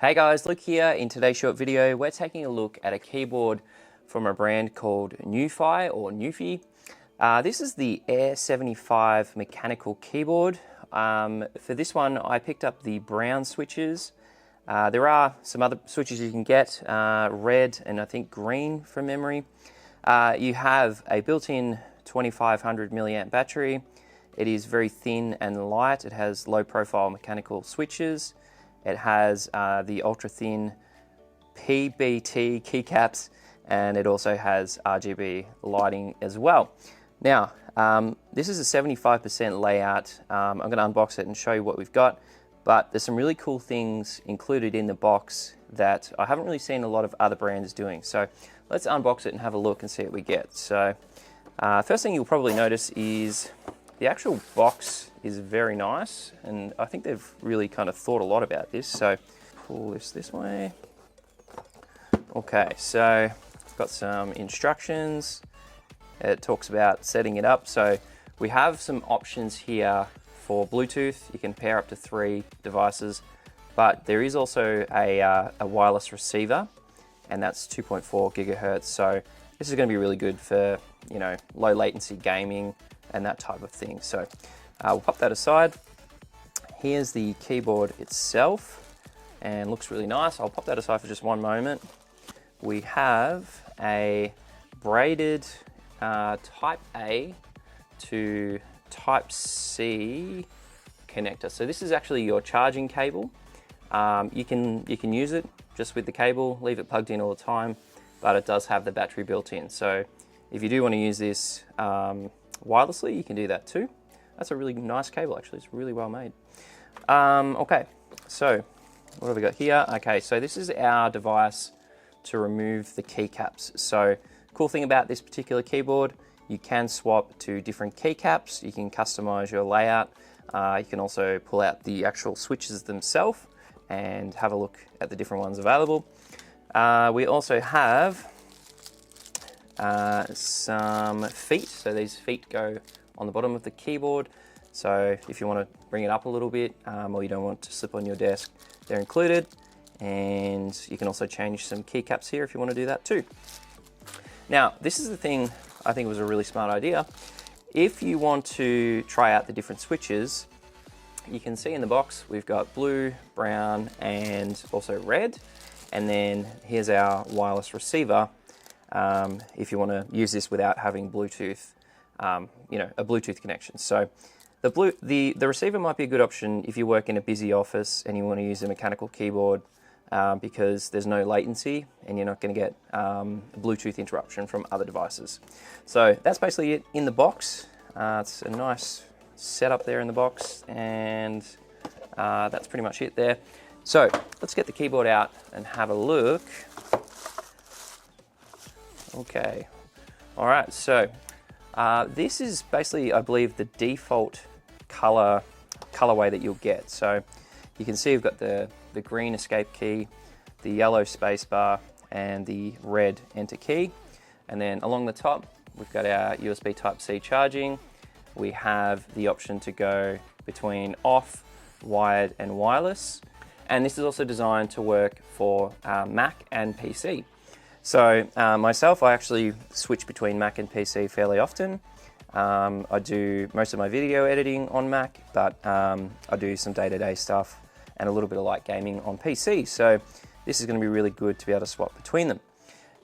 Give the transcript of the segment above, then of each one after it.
Hey guys, Luke here. In today's short video, we're taking a look at a keyboard from a brand called Newfi or Newfi. This is the Air 75 mechanical keyboard. For this one, I picked up the brown switches. There are some other switches you can get, red and I think green from memory. You have a built-in 2500 milliamp battery. It is very thin and light. It has low profile mechanical switches. It has the ultra thin PBT keycaps, and it also has RGB lighting as well. Now, this is a 75% layout. I'm going to unbox it and show you what we've got, but there's some really cool things included in the box that I haven't really seen a lot of other brands doing. So let's unbox it and have a look and see what we get. So first thing you'll probably notice is the actual box is very nice, and I think they've really kind of thought a lot about this. So pull this way. Okay, so got some instructions. It talks about setting it up. So we have some options here for Bluetooth. You can pair up to 3 devices, but there is also a wireless receiver, and that's 2.4 gigahertz. So this is going to be really good for, you know, low latency gaming and that type of thing. So we'll pop that aside. Here's the keyboard itself, and looks really nice. I'll pop that aside for just one moment. We have a braided Type A to Type C connector. So this is actually your charging cable. You can use it just with the cable, leave it plugged in all the time, but it does have the battery built in. So if you do want to use this wirelessly, you can do that too. That's a really nice cable, actually. It's really well made. Okay, so what have we got here? Okay, so this is our device to remove the keycaps. So cool thing about this particular keyboard, you can swap to different keycaps. You can customize your layout. You can also pull out the actual switches themselves and have a look at the different ones available. We also have some feet. So these feet go on the bottom of the keyboard. So if you want to bring it up a little bit, or you don't want to slip on your desk, they're included. And you can also change some keycaps here if you want to do that too. Now, this is the thing I think was a really smart idea. If you want to try out the different switches, you can see in the box we've got blue, brown, and also red. And then here's our wireless receiver. If you want to use this without having Bluetooth, you know, a Bluetooth connection. So the receiver might be a good option if you work in a busy office and you want to use a mechanical keyboard, because there's no latency and you're not going to get a Bluetooth interruption from other devices. So that's basically it in the box. It's a nice setup there in the box, and that's pretty much it there. So let's get the keyboard out and have a look. Okay, all right, so this is basically, I believe, the default colorway that you'll get. So you can see we've got the green escape key, the yellow space bar, and the red enter key. And then along the top, we've got our USB Type-C charging. We have the option to go between off, wired, and wireless. And this is also designed to work for Mac and PC. So myself, I actually switch between Mac and PC fairly often. I do most of my video editing on Mac, but I do some day-to-day stuff and a little bit of light gaming on PC. So this is going to be really good to be able to swap between them.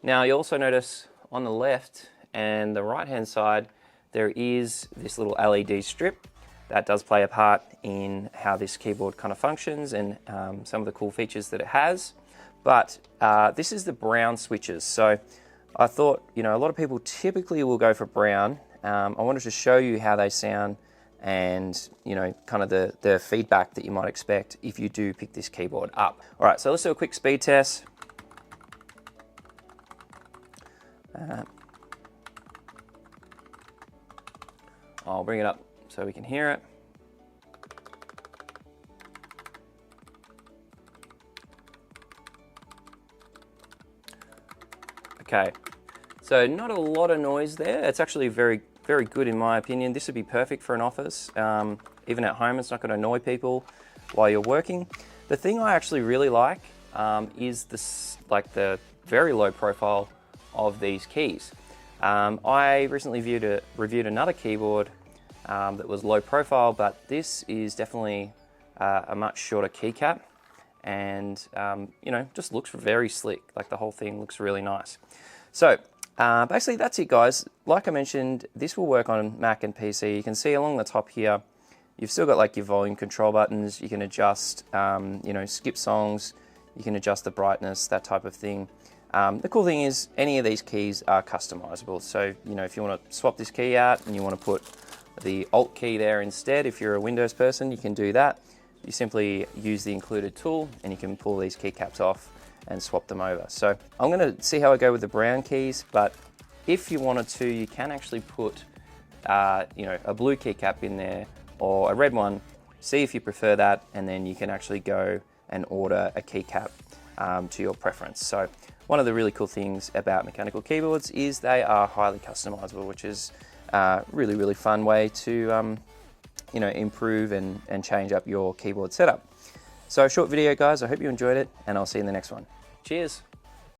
Now you also notice on the left and the right-hand side, there is this little LED strip that does play a part in how this keyboard kind of functions and some of the cool features that it has. But this is the brown switches. So I thought, you know, a lot of people typically will go for brown. I wanted to show you how they sound and, you know, kind of the feedback that you might expect if you do pick this keyboard up. All right, so let's do a quick speed test. I'll bring it up so we can hear it. Okay, so not a lot of noise there. It's actually very good in my opinion. This would be perfect for an office. Even at home, it's not going to annoy people while you're working. The thing I actually really like is the very low profile of these keys. I recently reviewed another keyboard that was low profile, but this is definitely a much shorter keycap, and you know, just looks very slick. Like the whole thing looks really nice. So basically that's it, guys. Like I mentioned, this will work on Mac and PC. You can see along the top here, you've still got like your volume control buttons. You can adjust, you know, skip songs. You can adjust the brightness, that type of thing. The cool thing is any of these keys are customizable. So, you know, if you want to swap this key out and you want to put the Alt key there instead, if you're a Windows person, you can do that. You simply use the included tool and you can pull these keycaps off and swap them over. So I'm going to see how I go with the brown keys, but if you wanted to, you can actually put, you know, a blue keycap in there or a red one. See if you prefer that, and then you can actually go and order a keycap to your preference. So one of the really cool things about mechanical keyboards is they are highly customizable, which is a really, really fun way to you know, improve and change up your keyboard setup. So short video, guys. I hope you enjoyed it, and I'll see you in the next one. Cheers.